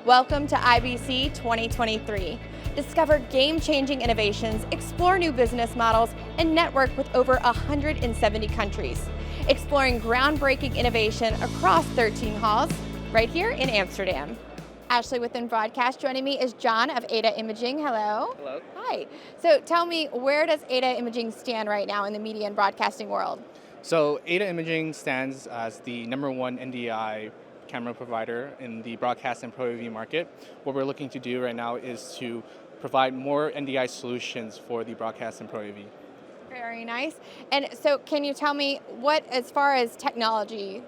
Welcome to IBC 2023. Discover game-changing innovations, explore new business models, and network with over 170 countries. Exploring groundbreaking innovation across 13 halls, right here in Amsterdam. Ashley with InBroadcast. Joining me is John of AIDA Imaging. Hello. Hello. Hi. So tell me, where does AIDA Imaging stand right now in the media and broadcasting world? So AIDA Imaging stands as the #1 NDI camera provider in the broadcast and Pro AV market. What we're looking to do right now is to provide more NDI solutions for the broadcast and Pro AV. Very nice. And so can you tell me what, as far as technology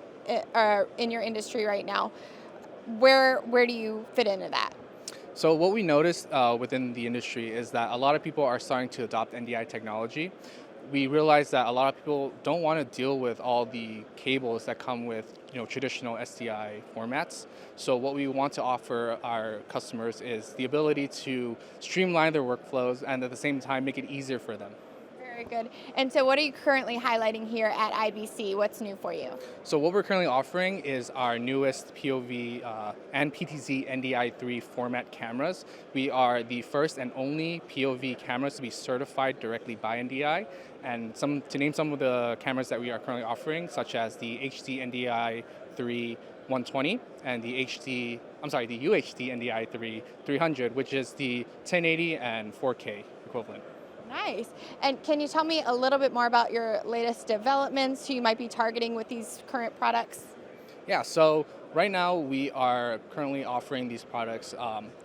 in your industry right now, where do you fit into that? So what we noticed within the industry is that a lot of people are starting to adopt NDI technology. We realize that a lot of people don't want to deal with all the cables that come with traditional SDI formats. So what we want to offer our customers is the ability to streamline their workflows and at the same time make it easier for them. Very good. And so what are you currently highlighting here at IBC? What's new for you? So what we're currently offering is our newest POV and PTZ NDI3 format cameras. We are the first and only POV cameras to be certified directly by NDI. And to name some of the cameras that we are currently offering, such as the HD NDI3 120 and the UHD NDI3 300, which is the 1080 and 4K equivalent. Nice. And can you tell me a little bit more about your latest developments, who you might be targeting with these current products? Yeah, so right now we are currently offering these products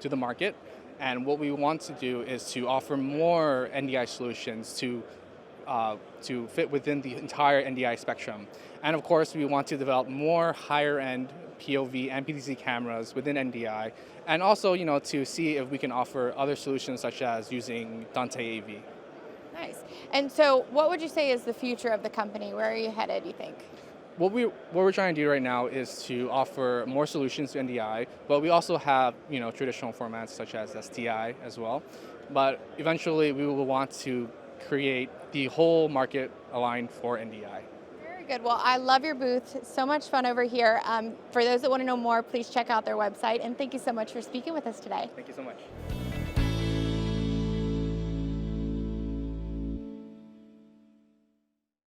to the market. And what we want to do is to offer more NDI solutions to fit within the entire NDI spectrum. And of course, we want to develop more higher-end POV and PTZ cameras within NDI, and also, to see if we can offer other solutions such as using Dante AV. Nice. And so what would you say is the future of the company? Where are you headed, you think? What we're trying to do right now is to offer more solutions to NDI, but we also have, traditional formats such as STI as well. But eventually, we will want to create the whole market aligned for NDI. Very good. Well, I love your booth. So much fun over here. For those that want to know more, please check out their website. And thank you so much for speaking with us today. Thank you so much.